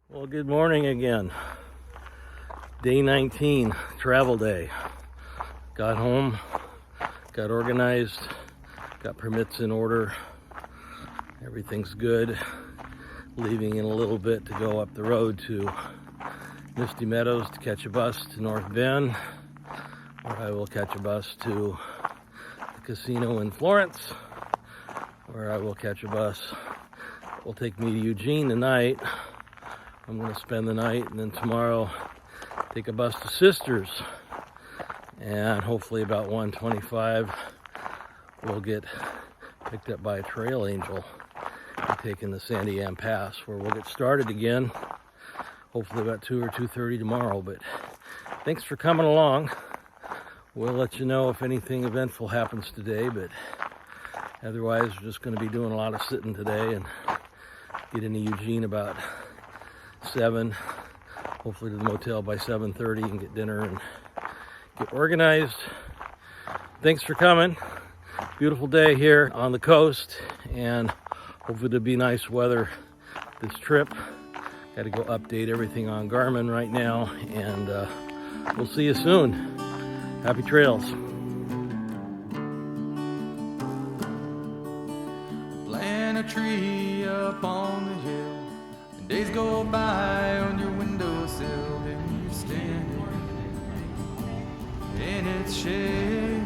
Well, good morning again. Day 19, travel day. Got home, got organized, got permits in order. Everything's good. Leaving in a little bit to go up the road to Misty Meadows to catch a bus to North Bend, where I will catch a bus to the casino in Florence, where I will catch a bus that will take me to Eugene tonight. I'm going to spend the night, and then tomorrow take a bus to Sisters, and hopefully about 1:25 we'll get picked up by a trail angel and taken the Santiam Pass, where we'll get started again, hopefully about 2 or 2:30 tomorrow. But thanks for coming along. We'll let you know if anything eventful happens today, but otherwise we're just going to be doing a lot of sitting today and get into Eugene about 7, hopefully to the motel by 7:30 and get dinner and get organized. Thanks for coming. Beautiful day here on the coast, and hopefully it'll be nice weather this trip. Got to go update everything on Garmin right now, and we'll see you soon. Happy trails. Plant a tree up on the hill. Days go by on your windowsill, then you're standing in its shade.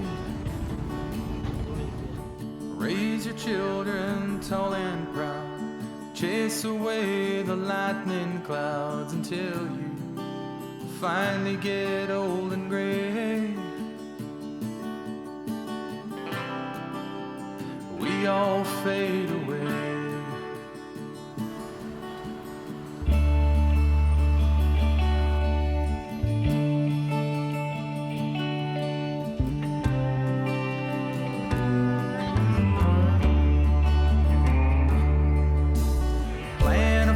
Raise your children tall and proud. Chase away the lightning clouds until you finally get old and gray. We all fade away.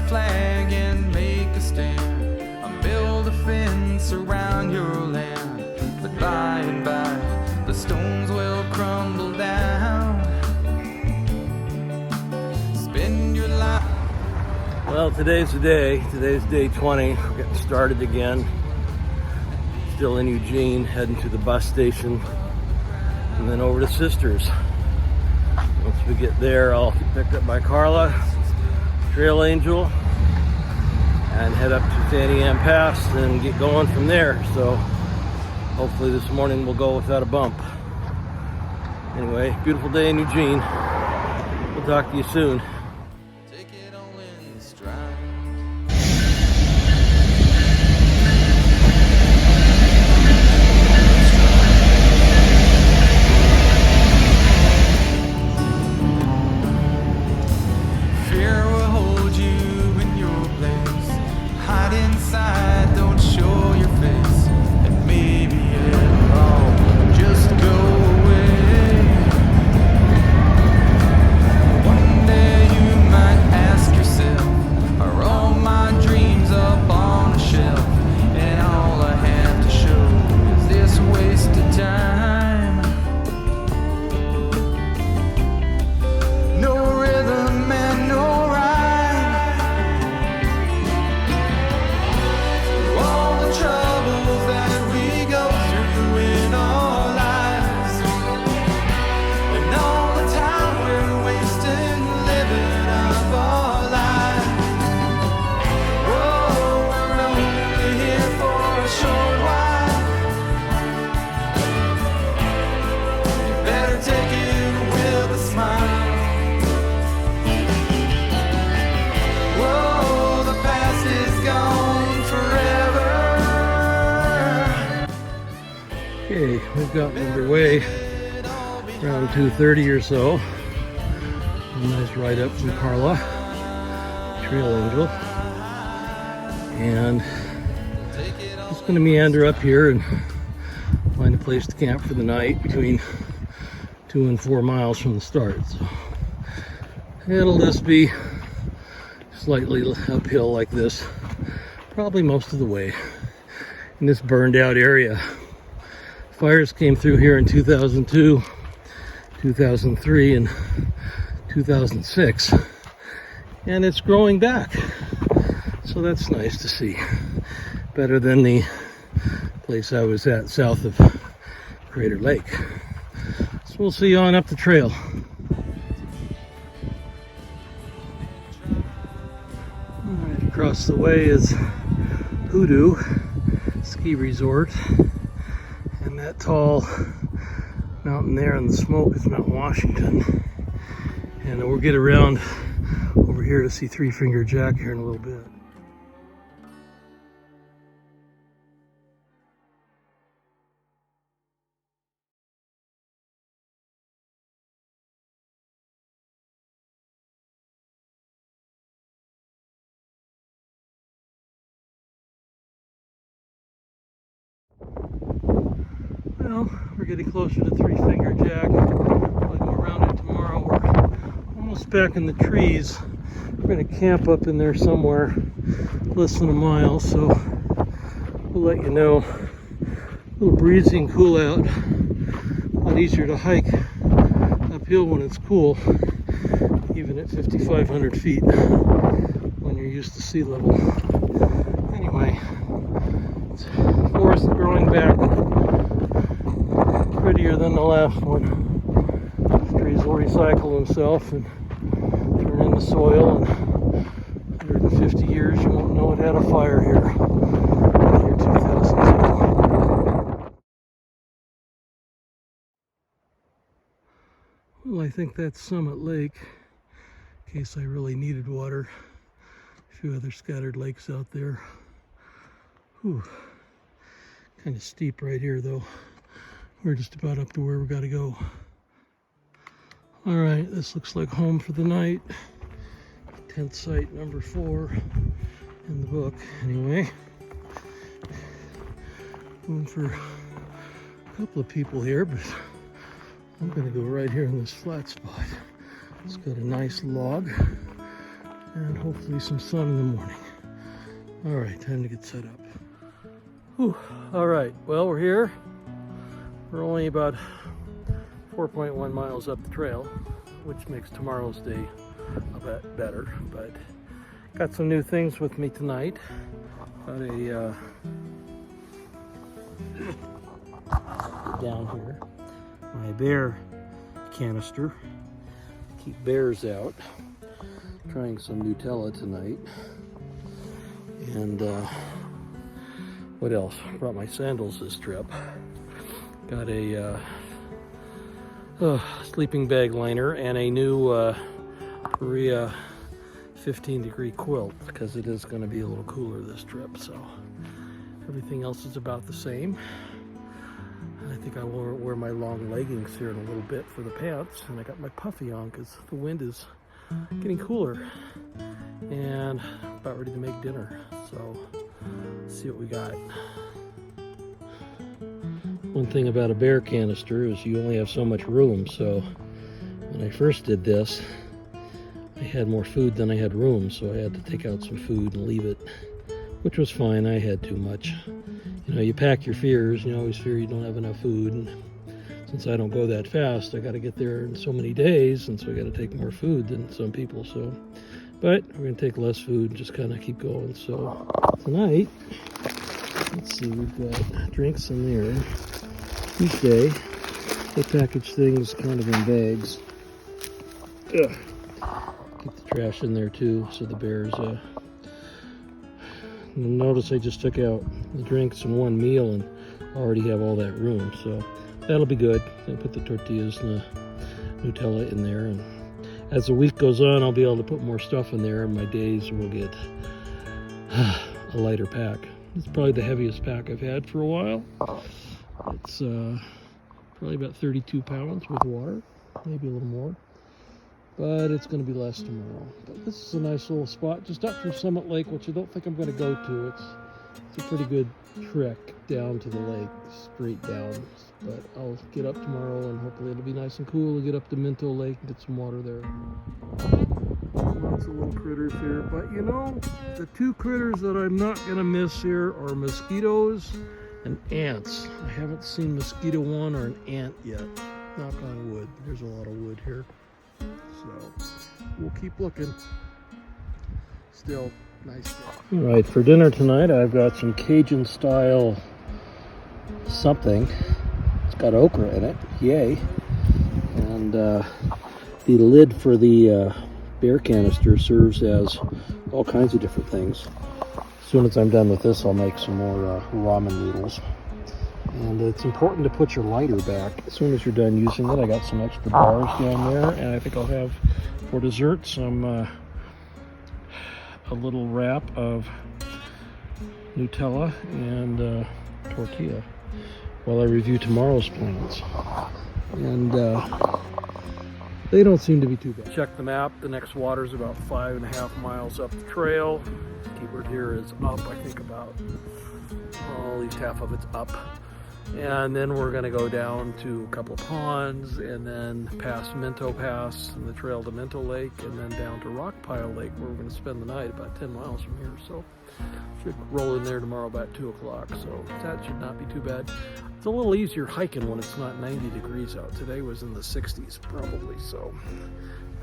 Flag and make a stand, and build a fence around your land. But by and by the stones will crumble down. Spend your life. Well, today's the day. Today's day 20. We're getting started again. Still in Eugene, heading to the bus station and then over to Sisters. Once we get there, I'll get picked up by Karla, trail angel, and head up to Santiam Pass and get going from there. So hopefully this morning we'll go without a bump. Anyway, beautiful day in Eugene. We'll talk to you soon. Take it all in stride. Fear will hold you in your place. Hide inside, don't show your face, and maybe it'll all just go away. One day you might ask yourself, are all my dreams up on a shelf, and all I have to show is this wasted time? No rhythm and no rhyme. All the troubles that we go through in our lives, and all the time we're wasting living up our lives. Whoa, we're only here for a short while. You better take it with a smile. Whoa, the past is gone forever. Okay, we've gotten underway around 2:30 or so. A nice ride up from Karla, trail angel, and just going to meander up here and find a place to camp for the night between 2 and 4 miles from the start. So it'll just be slightly uphill like this, probably most of the way in this burned out area. Fires came through here in 2002, 2003, and 2006, and it's growing back. So that's nice to see. Better than the place I was at south of Crater Lake. So we'll see you on up the trail. Right across the way is Hoodoo Ski Resort. And that tall mountain there in the smoke is Mount Washington. And we'll get around over here to see Three Finger Jack here in a little bit. Well, we're getting closer to Three Finger Jack. We'll go around it tomorrow. We're almost back in the trees. We're going to camp up in there somewhere, less than a mile, so we'll let you know. A little breezy and cool out. A lot easier to hike uphill when it's cool, even at 5,500 feet when you're used to sea level. Anyway, it's forest growing back. Prettier than the last one. The trees will recycle themselves and turn into soil, and 150 years you won't know it had a fire here. Year 2000. Well, I think that's Summit Lake, in case I really needed water. A few other scattered lakes out there. Whew. Kind of steep right here though. We're just about up to where we got to go. All right, this looks like home for the night. Tent site number 4 in the book. Anyway, room for a couple of people here, but I'm going to go right here in this flat spot. It's got a nice log and hopefully some sun in the morning. All right, time to get set up. Whew. All right, well, we're here. We're only about 4.1 miles up the trail, which makes tomorrow's day a bit better, but got some new things with me tonight. Got a down here, my bear canister. Keep bears out. Trying some Nutella tonight. And what else? Brought my sandals this trip. Got a sleeping bag liner and a new Korea 15-degree quilt, because it is going to be a little cooler this trip. So everything else is about the same. I think I will wear my long leggings here in a little bit for the pants, and I got my puffy on because the wind is getting cooler, and about ready to make dinner. So let's see what we got. One thing about a bear canister is you only have so much room, so when I first did this, I had more food than I had room, so I had to take out some food and leave it, which was fine. I had too much. You know, you pack your fears, and you always fear you don't have enough food, and since I don't go that fast, I got to get there in so many days, and so I got to take more food than some people. So, but we're going to take less food and just kind of keep going. So tonight, let's see, we've got drinks in there. Each day, they package things kind of in bags. Ugh. Keep the trash in there too, so the bears. Notice I just took out the drinks and one meal and already have all that room, so that'll be good. I'll put the tortillas and the Nutella in there, and as the week goes on, I'll be able to put more stuff in there, and my days will get a lighter pack. It's probably the heaviest pack I've had for a while. It's probably about 32 pounds with water, maybe a little more, but it's going to be less tomorrow. But this is a nice little spot just up from Summit Lake, which I don't think I'm going to go to. It's a pretty good trek down to the lake, straight down, but I'll get up tomorrow and hopefully it'll be nice and cool to get up to Minto Lake and get some water there. Lots of little critters here, but you know, the two critters that I'm not going to miss here are mosquitoes and ants. I haven't seen mosquito one or an ant yet. Knock on wood. There's a lot of wood here. So we'll keep looking. Still, Nice. All right, for dinner tonight, I've got some Cajun style something. It's got okra in it, yay. And the lid for the beer canister serves as all kinds of different things. As soon as I'm done with this, I'll make some more ramen noodles. And it's important to put your lighter back as soon as you're done using it. I got some extra bars down there, and I think I'll have for dessert some a little wrap of Nutella and tortilla while I review tomorrow's plans. And they don't seem to be too bad. Check the map. The next water's about 5.5 miles up the trail. Keyword here is up. I think about, at least half of it's up. And then we're going to go down to a couple of ponds and then past Minto Pass and the trail to Minto Lake and then down to Rockpile Lake where we're going to spend the night about 10 miles from here. So should roll in there tomorrow about 2 o'clock. So that should not be too bad. It's a little easier hiking when it's not 90 degrees out. Today was in the 60s probably. So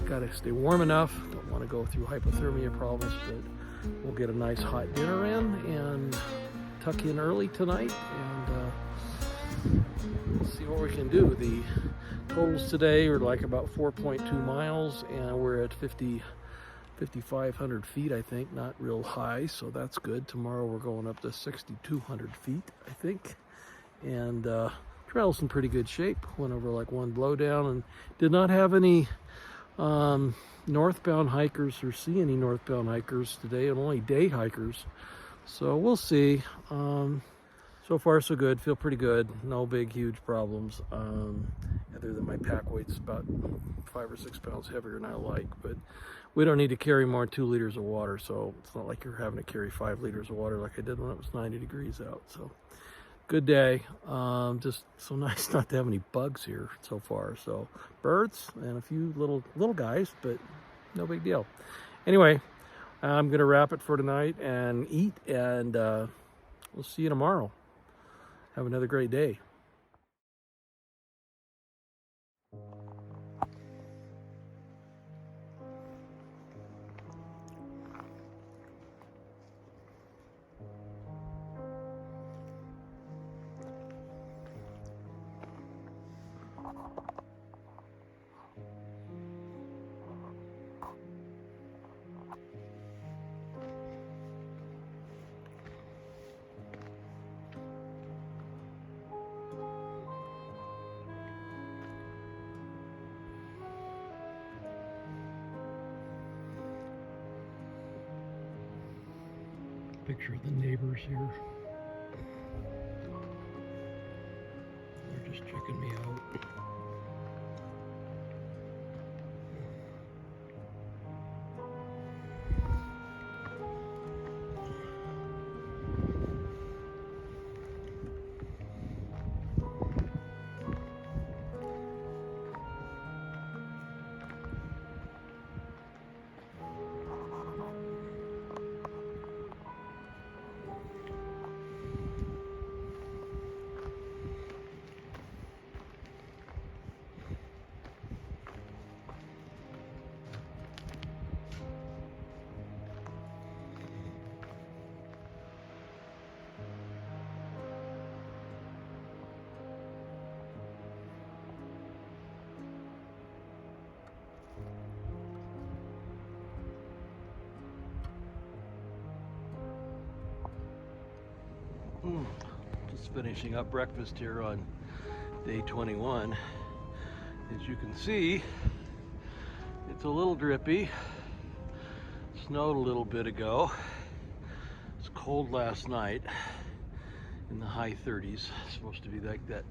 got to stay warm enough. Don't want to go through hypothermia problems, but we'll get a nice hot dinner in and tuck in early tonight and we'll see what we can do. The totals today are like about 4.2 miles and we're at 5,500 feet, I think, not real high, so that's good. Tomorrow we're going up to 6,200 feet, I think. And trail's in pretty good shape. Went over like one blowdown and did not have any northbound hikers or see any northbound hikers today, and only day hikers. So we'll see. So far so good, feel pretty good. No big, huge problems. Other than my pack weight's about 5 or 6 pounds heavier than I like, but we don't need to carry more than 2 liters of water, so it's not like you're having to carry 5 liters of water like I did when it was 90 degrees out. So good day. Just so nice not to have any bugs here so far. So birds and a few little guys, but no big deal. Anyway, I'm gonna wrap it for tonight and eat, and we'll see you tomorrow. Have another great day. Picture of the neighbors here. They're just checking me out. Just finishing up breakfast here on day 21. As you can see, it's a little drippy. Snowed a little bit ago. It's cold last night in the high 30s. It's supposed to be like that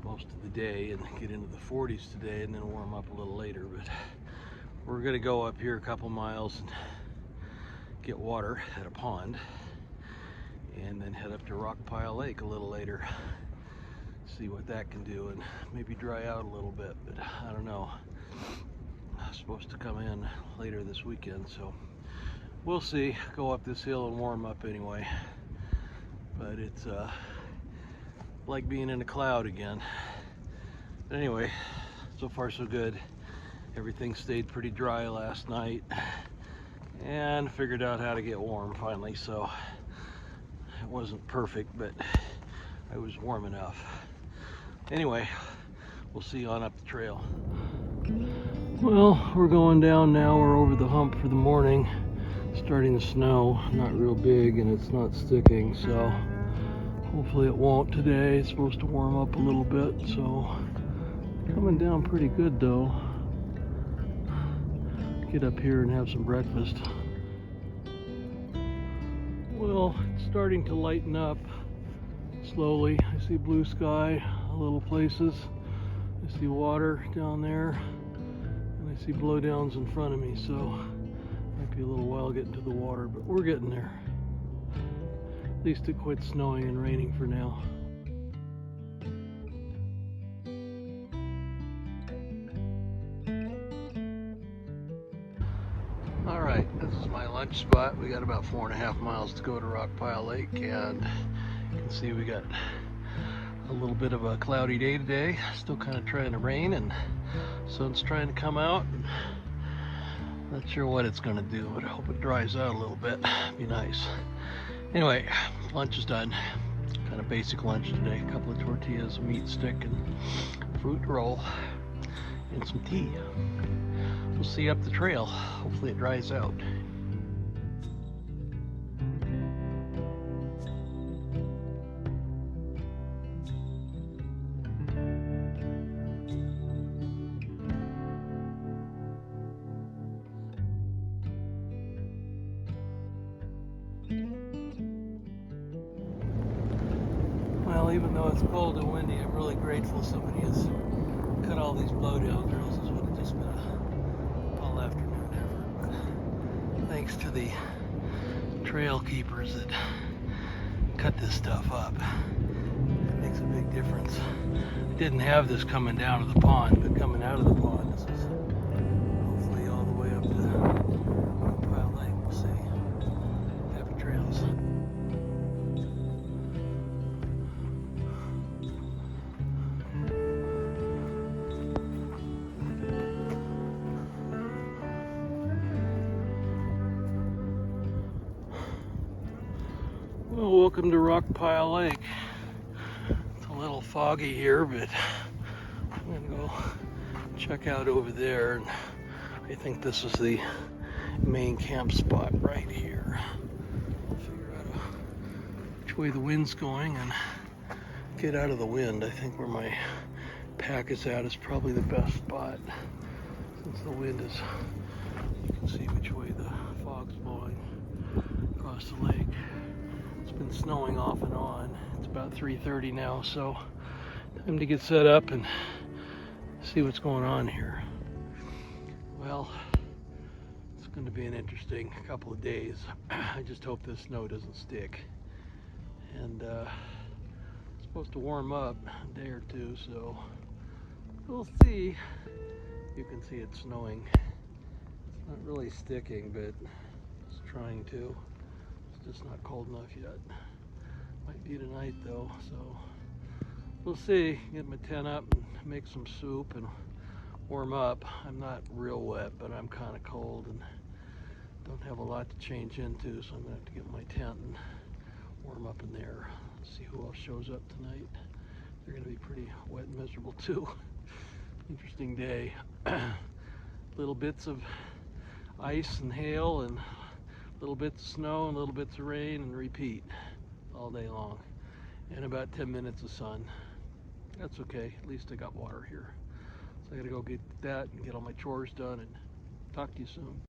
most of the day and get into the 40s today and then warm up a little later. But we're gonna go up here a couple miles and get water at a pond, and then head up to Rockpile Lake a little later, see what that can do, and maybe dry out a little bit, but I don't know. I'm supposed to come in later this weekend, so we'll see. Go up this hill and warm up anyway, but it's like being in a cloud again. But anyway, so far so good. Everything stayed pretty dry last night. and figured out how to get warm finally. So it wasn't perfect, but I was warm enough. Anyway, we'll see you on up the trail. Well, we're going down now. We're over the hump for the morning. Starting to snow, not real big, and it's not sticking, so hopefully it won't today. It's supposed to warm up a little bit, so coming down pretty good though. Get up here and have some breakfast. Well, it's starting to lighten up slowly. I see blue sky a little places. I see water down there, and I see blowdowns in front of me, so might be a little while getting to the water, but we're getting there. At least it quit snowing and raining for now. Alright, this is my lunch spot. We got about 4.5 miles to go to Rockpile Lake, and you can see we got a little bit of a cloudy day today. Still kind of trying to rain, and sun's trying to come out. Not sure what it's going to do, but I hope it dries out a little bit. Be nice. Anyway, lunch is done. Kind of basic lunch today. A couple of tortillas, a meat stick, and fruit roll, and some tea. We'll see you up the trail. Hopefully it dries out. Well, even though it's cold and windy, I'm really grateful somebody has cut all these blowdowns, or else this would have just been a all afternoon effort. Thanks to the trail keepers that cut this stuff up. It makes a big difference. Didn't have this coming down to the pond, but coming out of the pond, this is hopefully all the way up to Rockpile Lake. We'll see. Happy trails. Well, welcome to Rockpile Lake. It's a little foggy here, but I'm gonna go check out over there, and I think this is the main camp spot right here. I'll figure out which way the wind's going and get out of the wind. I think where my pack is at is probably the best spot, since the wind is, you can see which way the fog's blowing across the lake. It's been snowing off and on. It's about 3:30 now, so time to get set up and see what's going on here. Well, it's going to be an interesting couple of days. I just hope this snow doesn't stick. And it's supposed to warm up a day or two, so we'll see. You can see it snowing. It's not really sticking, but it's trying to. It's just not cold enough yet. Might be tonight though, so we'll see. Get my tent up and make some soup and warm up. I'm not real wet, but I'm kind of cold and don't have a lot to change into, so I'm gonna have to get my tent and warm up in there. See who else shows up tonight. They're gonna be pretty wet and miserable too. Interesting day. Little bits of ice and hail, and little bits of snow and little bits of rain, and repeat all day long, and about 10 minutes of sun. That's okay, at least I got water here. So I gotta go get that and get all my chores done, and talk to you soon.